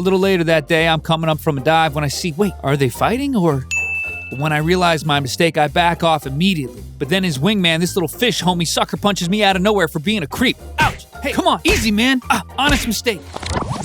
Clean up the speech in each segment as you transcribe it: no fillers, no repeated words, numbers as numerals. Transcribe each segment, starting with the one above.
A little later that day, I'm coming up from a dive when I see, wait, are they fighting or... When I realize my mistake, I back off immediately. But then his wingman, this little fish homie, sucker punches me out of nowhere for being a creep. Ouch! Hey, come on, easy, man. Honest mistake.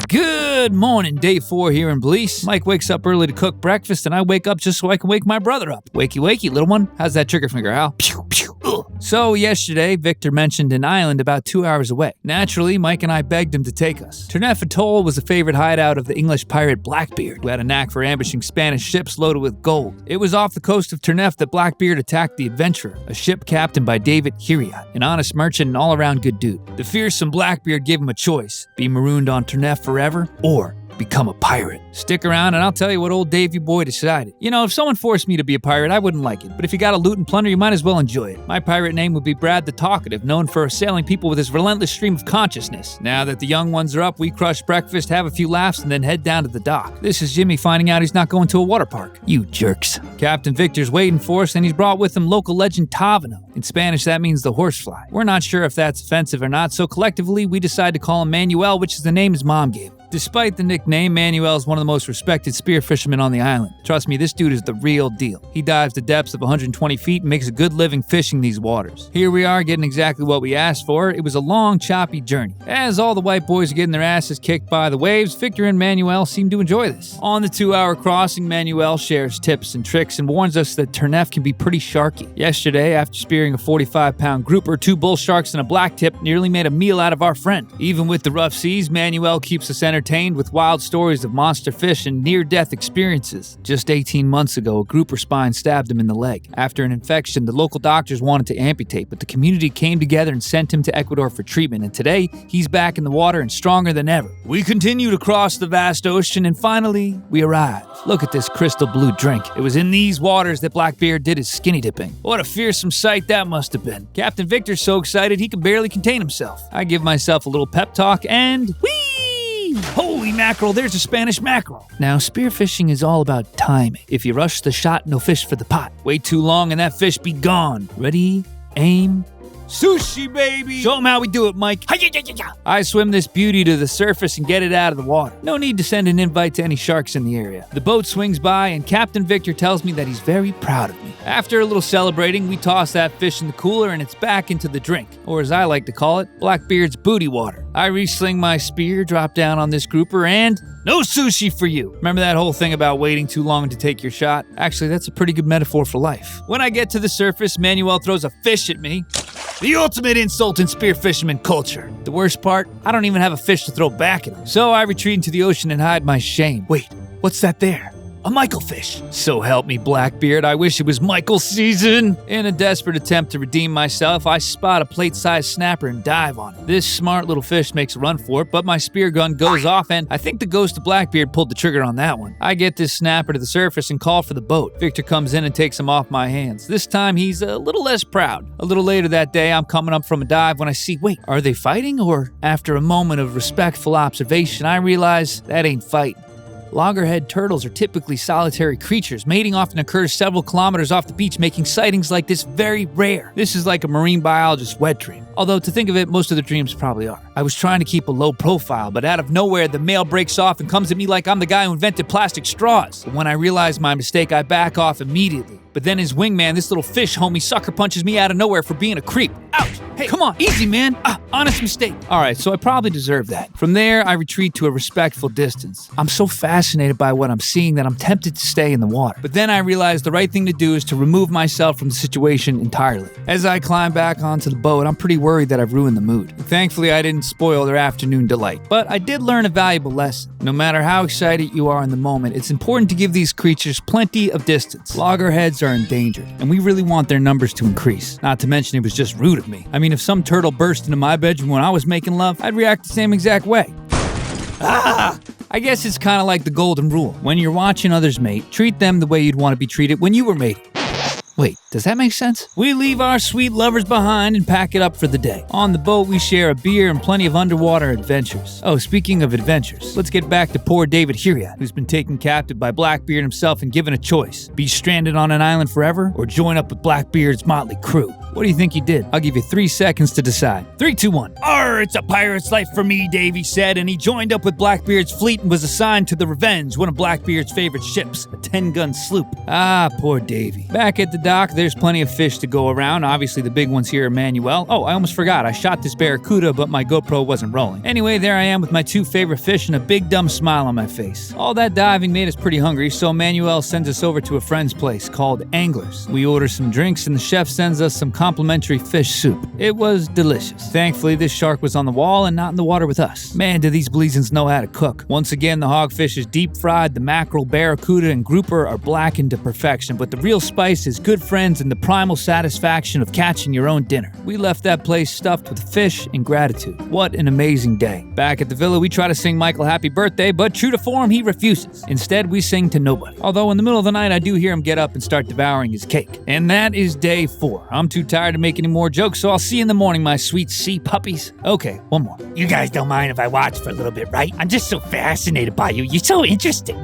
Good morning, day 4 here in Belize. Mike wakes up early to cook breakfast, and I wake up just so I can wake my brother up. Wakey, wakey, little one. How's that trigger finger, Al? Pew, pew. Ugh. So yesterday, Victor mentioned an island about 2 hours away. Naturally, Mike and I begged him to take us. Turneffe Atoll was a favorite hideout of the English pirate Blackbeard, who had a knack for ambushing Spanish ships loaded with gold. It was off the coast of Turneffe that Blackbeard attacked the Adventurer, a ship captained by David Hiriot, an honest merchant and all-around good dude. The fearsome Blackbeard gave him a choice: be marooned on Turneffe forever, or become a pirate. Stick around and I'll tell you what old Davy boy decided. You know, if someone forced me to be a pirate, I wouldn't like it. But if you got a loot and plunder, you might as well enjoy it. My pirate name would be Brad the Talkative, known for assailing people with his relentless stream of consciousness. Now that the young ones are up, we crush breakfast, have a few laughs, and then head down to the dock. This is Jimmy finding out he's not going to a water park. You jerks. Captain Victor's waiting for us, and he's brought with him local legend Tavano. In Spanish, that means the horsefly. We're not sure if that's offensive or not, so collectively, we decide to call him Manuel, which is the name his mom gave him. Despite the nickname, Manuel is one of the most respected spear fishermen on the island. Trust me, this dude is the real deal. He dives to depths of 120 feet and makes a good living fishing these waters. Here we are getting exactly what we asked for. It was a long, choppy journey. As all the white boys are getting their asses kicked by the waves, Victor and Manuel seem to enjoy this. On the 2-hour crossing, Manuel shares tips and tricks and warns us that Turneffe can be pretty sharky. Yesterday, after spearing a 45-pound grouper, 2 bull sharks and a black tip nearly made a meal out of our friend. Even with the rough seas, Manuel keeps us entertained with wild stories of monster fish and near-death experiences. Just 18 months ago, a grouper spine stabbed him in the leg. After an infection, the local doctors wanted to amputate, but the community came together and sent him to Ecuador for treatment, and today, he's back in the water and stronger than ever. We continue to cross the vast ocean, and finally, we arrive. Look at this crystal blue drink. It was in these waters that Blackbeard did his skinny dipping. What a fearsome sight that must have been. Captain Victor's so excited he could barely contain himself. I give myself a little pep talk, and whee! Holy mackerel, there's a Spanish mackerel. Now, spearfishing is all about timing. If you rush the shot, no fish for the pot. Wait too long and that fish be gone. Ready, aim, sushi, baby! Show 'em how we do it, Mike. I swim this beauty to the surface and get it out of the water. No need to send an invite to any sharks in the area. The boat swings by and Captain Victor tells me that he's very proud of me. After a little celebrating, we toss that fish in the cooler and it's back into the drink, or as I like to call it, Blackbeard's booty water. I re-sling my spear, drop down on this grouper, and no sushi for you. Remember that whole thing about waiting too long to take your shot? Actually, that's a pretty good metaphor for life. When I get to the surface, Manuel throws a fish at me. The ultimate insult in spear fisherman culture. The worst part, I don't even have a fish to throw back at him. So I retreat into the ocean and hide my shame. Wait, what's that there? A Michael fish. So help me, Blackbeard, I wish it was Michael season. In a desperate attempt to redeem myself, I spot a plate-sized snapper and dive on it. This smart little fish makes a run for it, but my spear gun goes off and I think the ghost of Blackbeard pulled the trigger on that one. I get this snapper to the surface and call for the boat. Victor comes in and takes him off my hands. This time he's a little less proud. A little later that day, I'm coming up from a dive when I see, wait, are they fighting? Or after a moment of respectful observation, I realize that ain't fighting. Loggerhead turtles are typically solitary creatures. Mating often occurs several kilometers off the beach, making sightings like this very rare. This is like a marine biologist's wet dream. Although, to think of it, most of the dreams probably are. I was trying to keep a low profile, but out of nowhere, the male breaks off and comes at me like I'm the guy who invented plastic straws. When I realize my mistake, I back off immediately. But then his wingman, this little fish homie, sucker punches me out of nowhere for being a creep. Ouch! Hey, come on, easy, man. Honest mistake. All right, so I probably deserve that. From there, I retreat to a respectful distance. I'm so fascinated by what I'm seeing that I'm tempted to stay in the water. But then I realize the right thing to do is to remove myself from the situation entirely. As I climb back onto the boat, I'm pretty worried that I've ruined the mood. Thankfully, I didn't spoil their afternoon delight. But I did learn a valuable lesson. No matter how excited you are in the moment, it's important to give these creatures plenty of distance. Loggerheads are endangered, and we really want their numbers to increase. Not to mention it was just rude of me. I mean, if some turtle burst into my bedroom when I was making love, I'd react the same exact way. I guess it's kind of like the golden rule. When you're watching others mate, treat them the way you'd want to be treated when you were mating. Wait, does that make sense? We leave our sweet lovers behind and pack it up for the day. On the boat, we share a beer and plenty of underwater adventures. Oh, speaking of adventures, let's get back to poor David Hiriot, who's been taken captive by Blackbeard himself and given a choice. Be stranded on an island forever, or join up with Blackbeard's motley crew. What do you think he did? I'll give you 3 seconds to decide. 3, 2, 1. Arr, it's a pirate's life for me, Davy said, and he joined up with Blackbeard's fleet and was assigned to the Revenge, one of Blackbeard's favorite ships, a 10-gun sloop. Ah, poor Davy. Back at the dock, there's plenty of fish to go around. Obviously, the big ones here are Manuel. Oh, I almost forgot. I shot this Barracuda, but my GoPro wasn't rolling. Anyway, there I am with my 2 favorite fish and a big dumb smile on my face. All that diving made us pretty hungry, so Manuel sends us over to a friend's place called Anglers. We order some drinks and the chef sends us some complimentary fish soup. It was delicious. Thankfully, this shark was on the wall and not in the water with us. Man, do these Belizeans know how to cook. Once again, the hogfish is deep fried, the mackerel, barracuda, and grouper are blackened to perfection, but the real spice is good friends and the primal satisfaction of catching your own dinner. We left that place stuffed with fish and gratitude. What an amazing day. Back at the villa, we try to sing Michael happy birthday, but true to form, he refuses. Instead, we sing to nobody. Although in the middle of the night, I do hear him get up and start devouring his cake. And that is day 4. I'm too tired to make any more jokes, so I'll see you in the morning, my sweet sea puppies. Okay, one more. You guys don't mind if I watch for a little bit, right? I'm just so fascinated by you. You're so interesting.